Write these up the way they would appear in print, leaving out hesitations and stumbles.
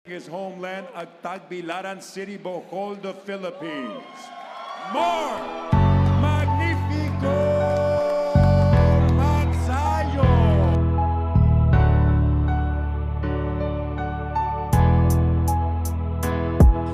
His homeland at Tagbilaran City, Bohol, the Philippines. More Magnifico Magsayo!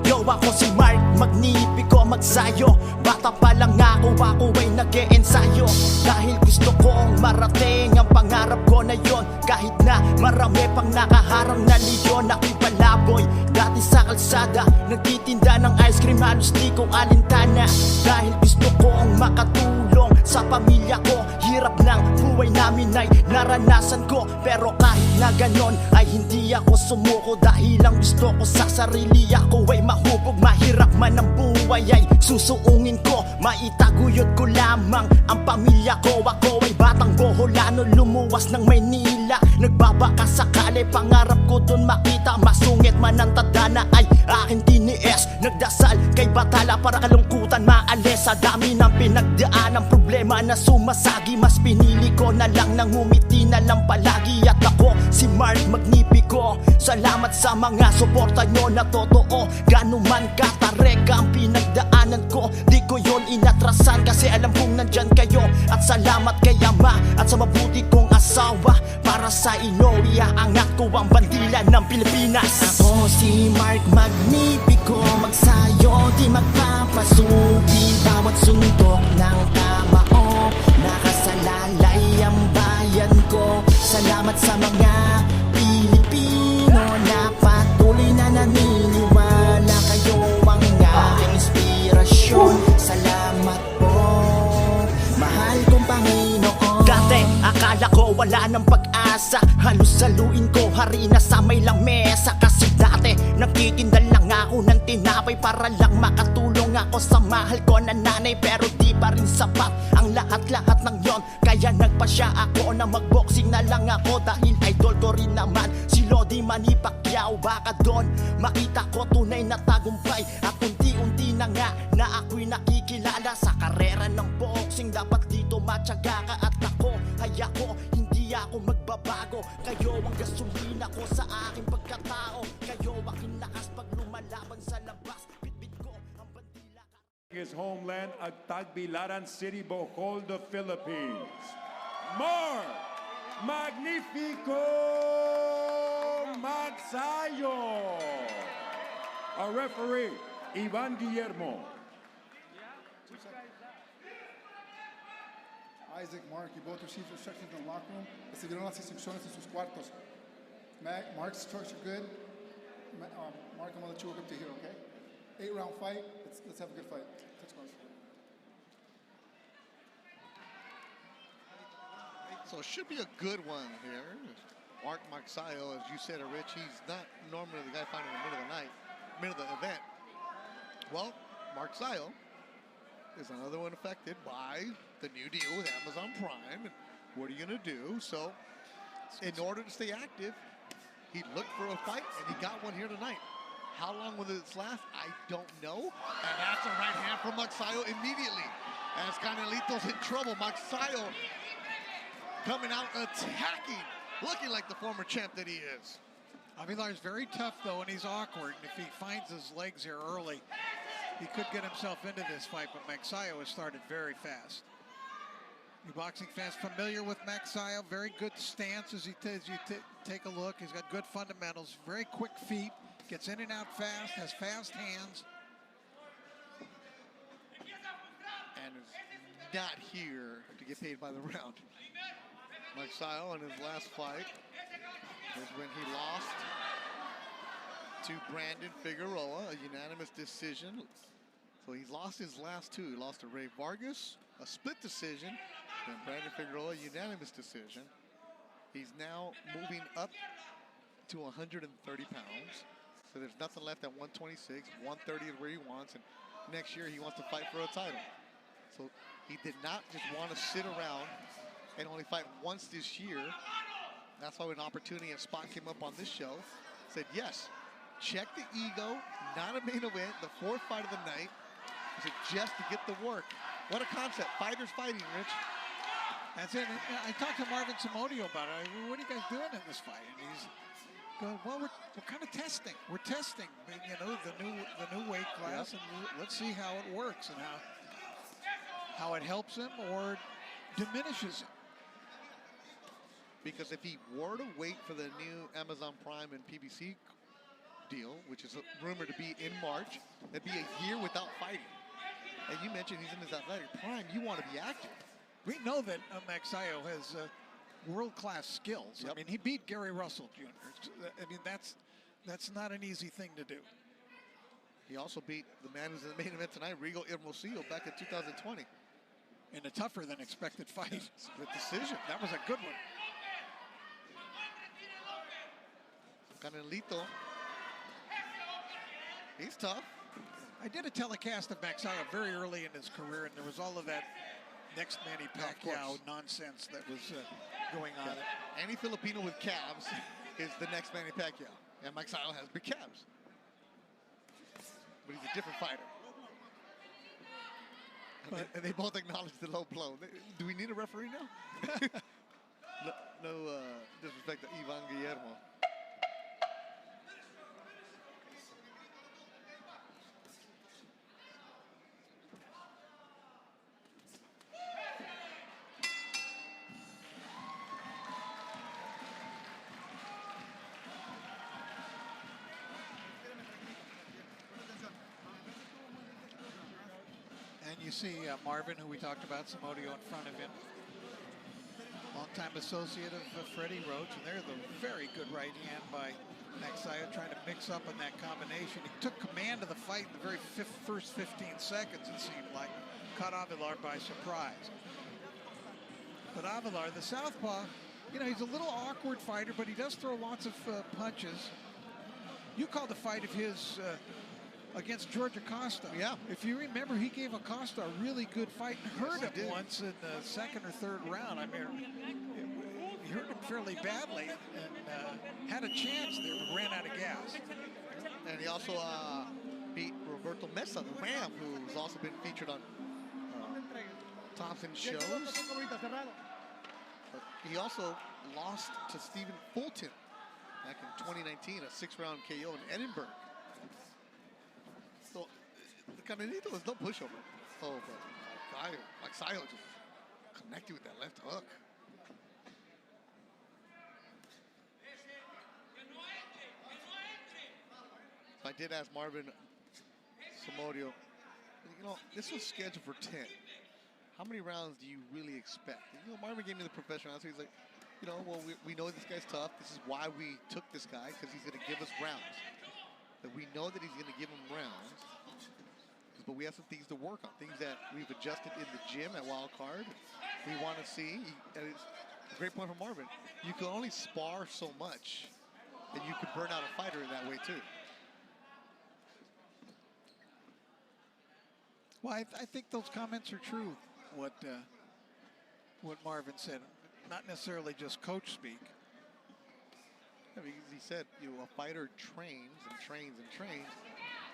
Yo, ako si Mark, Magnifico Magsayo. Bata pa lang ako ay nag-e-ensayo. Dahil gusto kong marating ang pangarap ko na yon. Kahit na marami pang nakaharang na leyon. Ako'y palaboy, dati sa kalsada, nagtitinda ng ice cream, halos di ko alintana. Dahil gusto kong makatulong sa pamilya ko. Hirap ng buhay namin ay naranasan ko. Pero kahit na ganon ay hindi ako sumuko. Dahil ang gusto ko sa sarili ako ay mahubog. Mahirap man ang buhay ay susuungin ko. Maitaguyod ko lamang ang pamilya ko. Ako ay batang Boholano, lumuwas ng Maynila. Nagbabaka sakali, pangarap ko dun makita. Masungit man ang tadhana ay aking tiniis. Nagdasal kay Batala para kalungkutan maalis. Sa dami ng pinagdaan ang problema na sumasagi, mas pinili ko na lang nang ngumiti na lang palagi. At ako si Mark Magnifico, salamat sa mga suporta nyo na totoo. Gano'n man katareka ang pinagdaanan ko, di ko yon inatrasan kasi alam kong nandyan kayo. At salamat kay Ama at sa mabuti kong asawa. Para sa inyo iaangat ko ang bandila ng Pilipinas. Ako si Mark Magnifico Magsayo, di magpapasuki bawat sundok ng kamao. Nakasalalay ang bayan ko. Salamat sa mga Pilipino na patuloy na naniniwala. Kayo ang aking inspirasyon. Salamat po, mahal kong Panginoon. Dati akala ko wala ng pag-asa, halos saluin ko harina sa may lamesa. Kasi dati nagtitinda lang ako ng tinapay para lang makatulong ako sa mahal ko na nanay. Pero di pa rin sapat ang lahat-lahat ng yon. Kaya nagpasya ako na magboxing na lang ako. Dahil idol ko rin naman si Lodi Manny Pacquiao. Baka doon makita ko tunay na tagumpay. At unti-unti na nga na ako'y nakikilala sa karera ng boxing. Dapat dito matyaga ka at ako, hindi ako magbabago. Kayo ang gasolina ko sa aking pagkatao. Kayo aking lakas pag lumalaban sa labas. Bitbit ko ang bandila. His homeland at Tagbilaran City, Bohol, the Philippines. More Magnifico Magsayo! Our referee, Ivan Guillermo. Isaac, Mark, you both received instructions in the locker room. Recibieron las instrucciones en sus cuartos. Mark's structure good. Mark, I'm gonna let you work up to here, okay? 8-round fight. Let's have a good fight. Touch gloves. So it should be a good one here. Mark Magsayo, as you said, Rich, he's not normally the guy fighting in the middle of the event. Well, Magsayo is another one affected by the new deal with Amazon Prime. And what are you gonna do? So in order to stay active, he looked for a fight and he got one here tonight. How long will this last? I don't know. And that's a right hand from Magsayo immediately. As Canelitos in trouble. Magsayo coming out attacking, looking like the former champ that he is. Avelar is very tough though, and he's awkward. And if he finds his legs here early, he could get himself into this fight, but Magsayo has started very fast. You boxing fans familiar with Magsayo, very good stance as you take a look. He's got good fundamentals, very quick feet, gets in and out fast, has fast hands. And is not here to get paid by the round. Magsayo in his last fight is when he lost to Brandon Figueroa, a unanimous decision. So he's lost his last two. He lost to Ray Vargas, a split decision, and Brandon Figueroa, a unanimous decision. He's now moving up to 130 pounds. So there's nothing left at 126. 130 is where he wants, and next year he wants to fight for a title. So he did not just want to sit around and only fight once this year. That's why when an opportunity and spot came up on this show, said yes, check the ego, not a main event, the fourth fight of the night. He said just to get the work. What a concept, fighters fighting, Rich. That's it. I talked to Marvin Samodio about it. What are you guys doing in this fight? And Going, well, we're kind of testing. We're testing, you know, the new weight class, and let's see how it works and how it helps him or diminishes him. Because if he were to wait for the new Amazon Prime and PBC deal, which is rumored to be in March, that'd be a year without fighting. And you mentioned he's in his athletic prime. You want to be active. We know that Magsayo has world-class skills. Yep. I mean, he beat Gary Russell Jr. I mean, that's not an easy thing to do. He also beat the man who's in the main event tonight, Rigo Hermosillo, back in 2020. In a tougher than expected fight. Split decision. That was a good one. Canelito. He's tough. I did a telecast of Magsayo very early in his career, and there was all of that next Manny Pacquiao nonsense that was going on. Any Filipino with calves is the next Manny Pacquiao. And Magsayo has big calves. But he's a different fighter. And they both acknowledge the low blow. Do we need a referee now? no disrespect to Ivan Guillermo. And you see Marvin, who we talked about, Samodio in front of him. Longtime associate of Freddie Roach, and there's a very good right hand by Magsayo, trying to mix up in that combination. He took command of the fight in the very first 15 seconds, it seemed like. Caught Avelar by surprise. But Avelar, the southpaw, you know, he's a little awkward fighter, but he does throw lots of punches. You called the fight of his against George Acosta. Yeah. If you remember, he gave Acosta a really good fight and hurt him once in the second or third round. I mean, he hurt him fairly badly and had a chance there, but ran out of gas. And he also beat Roberto Mesa, the Ram, who's also been featured on Thompson shows. But he also lost to Stephen Fulton back in 2019, a 6-round KO in Edinburgh. So, the Canelito was no pushover. Oh, but Magsayo just connected with that left hook. So I did ask Marvin Samodio, you know, this was scheduled for 10. How many rounds do you really expect? And, you know, Marvin gave me the professional answer. He's like, you know, well, we know this guy's tough. This is why we took this guy, because he's going to give us rounds. That we know that he's going to give him rounds, but we have some things to work on, things that we've adjusted in the gym at Wild Card. We want to see, and it's a great point from Marvin, you can only spar so much, and you can burn out a fighter in that way too. Well, I think those comments are true, what Marvin said. Not necessarily just coach speak. I mean, he said, you know, a fighter trains and trains and trains,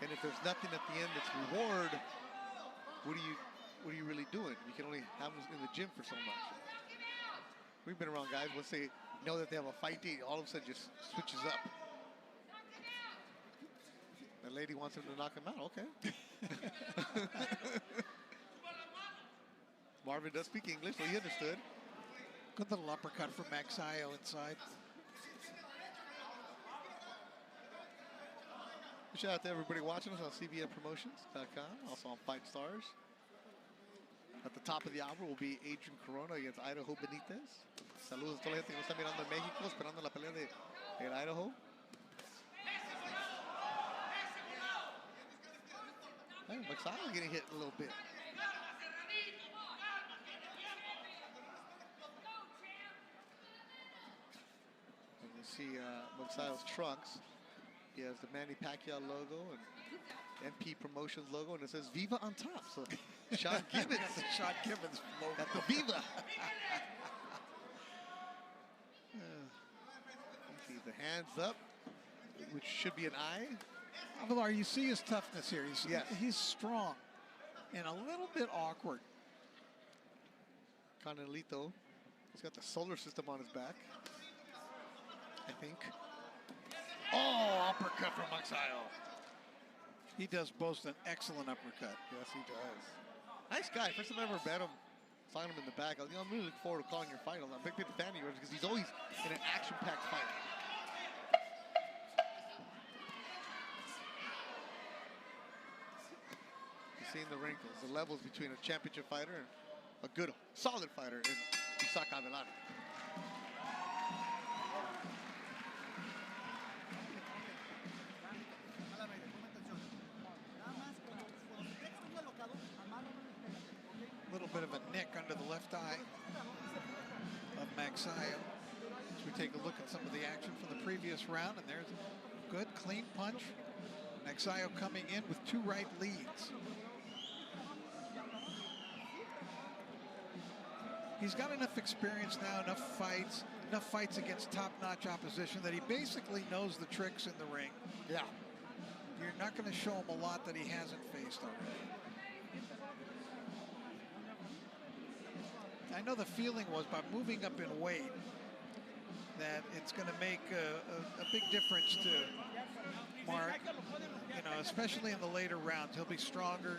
and if there's nothing at the end that's reward, what are you really doing? You can only have them in the gym for so much. We've been around guys, once they know that they have a fight date, all of a sudden just switches up. The lady wants him to knock him out, okay. Marvin does speak English, so he understood. Good little uppercut from Magsayo inside. Shout out to everybody watching us on cbnpromotions.com, also on Fight Stars. At the top of the hour will be Adrian Corona against Idaho Benitez. Saludos a toda la gente que nos está mirando en México, esperando la pelea de Idaho. Hey, Magsayo getting hit a little bit. And you see Magsayo's trunks. He has the Manny Pacquiao logo and MP Promotions logo, and it says Viva on top. So Sean Gibbons. Sean Gibbons logo. At the Viva. See the hands up, which should be an eye. Avelar, you see his toughness here. He's strong and a little bit awkward. Canelito, he's got the solar system on his back, I think. Oh, uppercut from Magsayo. He does boast an excellent uppercut. Yes, he does. Nice guy. First time I ever met him, saw him in the back. I'm really looking forward to calling your fight. I'm a big fan of yours because he's always in an action-packed fight. You're seeing the wrinkles, the levels between a championship fighter and a good, solid fighter in Avelar. A little bit of a nick under the left eye of Magsayo. As we take a look at some of the action from the previous round, and there's a good, clean punch. Magsayo coming in with 2 right leads. He's got enough experience now, enough fights against top-notch opposition that he basically knows the tricks in the ring. Yeah. You're not going to show him a lot that he hasn't faced already. I know the feeling was by moving up in weight that it's going to make a big difference to Mark, you know, especially in the later rounds. He'll be stronger.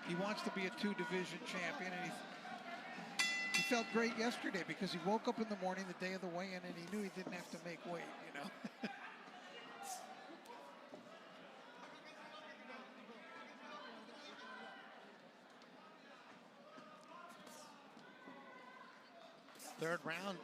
He wants to be a 2-division champion, and he felt great yesterday because he woke up in the morning the day of the weigh-in and he knew he didn't have to make weight, you know. Third round.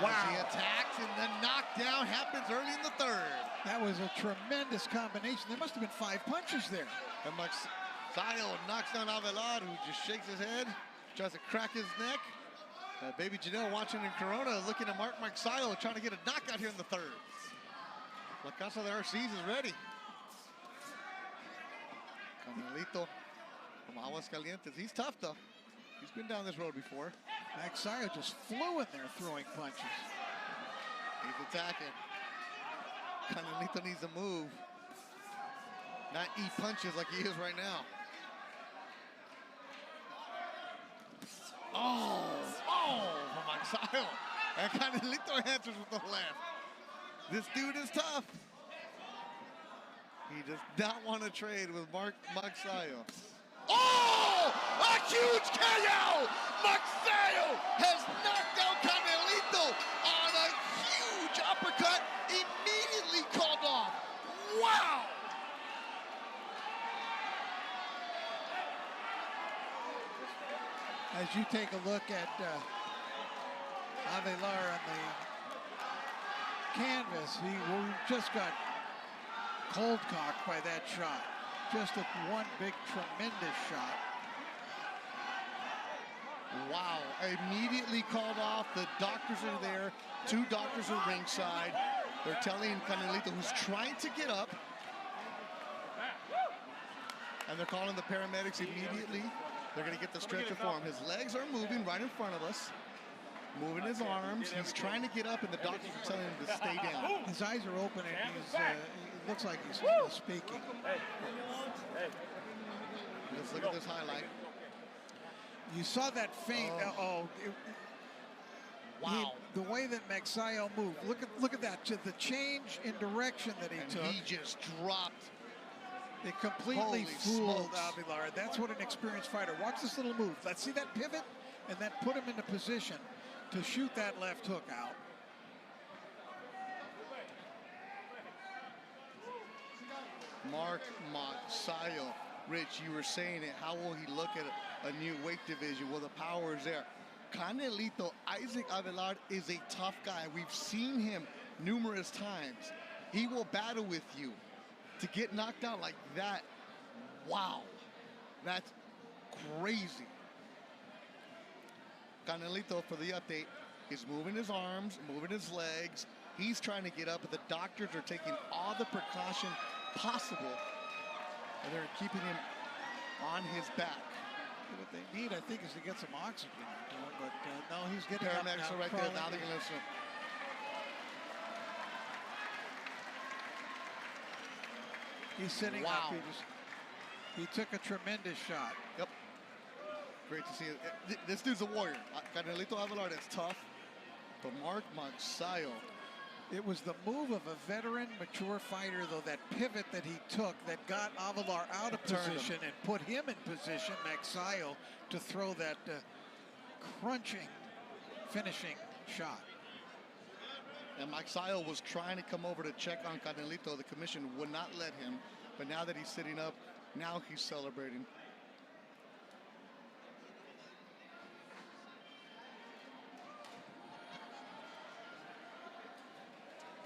Wow. He attacks and the knockdown happens early in the third. That was a tremendous combination. There must have been 5 punches there. And Magsayo knocks down Avelar, who just shakes his head, tries to crack his neck. Baby Janelle watching in Corona, looking at Magsayo, trying to get a knockout here in the third. La Casa de Arces is ready. Canelito from Aguascalientes. He's tough, though. He's been down this road before. Magsayo just flew in there throwing punches. He's attacking. Canelito needs to move. Not eat punches like he is right now. Oh, from Magsayo. And Canelito answers with the left. This dude is tough. He does not want to trade with Magsayo. Oh! A huge KO! Magsayo has knocked down Canelito on a huge uppercut, immediately called off. Wow! As you take a look at Avelar on the canvas, he just got cold cocked by that shot. Just one big, tremendous shot. Wow, immediately called off. The doctors are there. 2 doctors are ringside. They're telling Canelito, who's trying to get up, and they're calling the paramedics immediately. They're going to get the stretcher for him. His legs are moving right in front of us. Moving his arms. He's trying to get up, and the doctors are telling him to stay down. His eyes are open, and he looks like he's speaking. Let's look at this highlight. You saw that feint. Wow. The way that Magsayo moved. Look at that. The change in direction that he took. He just dropped. It completely fooled smokes. Avelar. That's what an experienced fighter. Watch this little move. Let's see that pivot, and then put him into position to shoot that left hook out. Mark Magsayo. Rich, you were saying it. How will he look at a new weight division? Well, the power is there. Canelito, Isaac Avelar is a tough guy. We've seen him numerous times. He will battle with you. To get knocked out like that, wow. That's crazy. Canelito, for the update, is moving his arms, moving his legs. He's trying to get up, but the doctors are taking all the precaution possible, and they're keeping him on his back. What they need, I think, is to get some oxygen into him, but no, he's getting up now. Paramedics are right there. Now they're going to listen. He's sitting Wow. up. He took a tremendous shot. Yep. Great to see it. This dude's a warrior. Canelito Avelar, that's tough. But Mark Magsayo, It was the move of a veteran, mature fighter, though, that pivot that he took that got Avelar out of position and put him in position, Magsayo, to throw that crunching, finishing shot. And Magsayo was trying to come over to check on Canelito. The commission would not let him. But now that he's sitting up, now he's celebrating.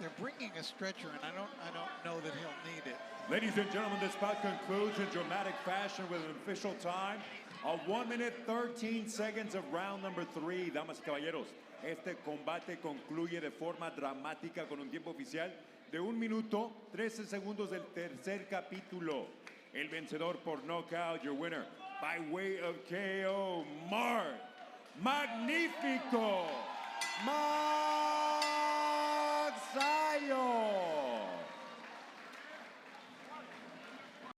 They're bringing a stretcher, and I don't know that he'll need it. Ladies and gentlemen, this bout concludes in dramatic fashion with an official time of 1 minute 13 seconds of round number 3. Damas y caballeros, este combate concluye de forma dramática con un tiempo oficial de 1 minuto 13 segundos del tercer capítulo. El vencedor por knockout, your winner by way of KO, Magnifico.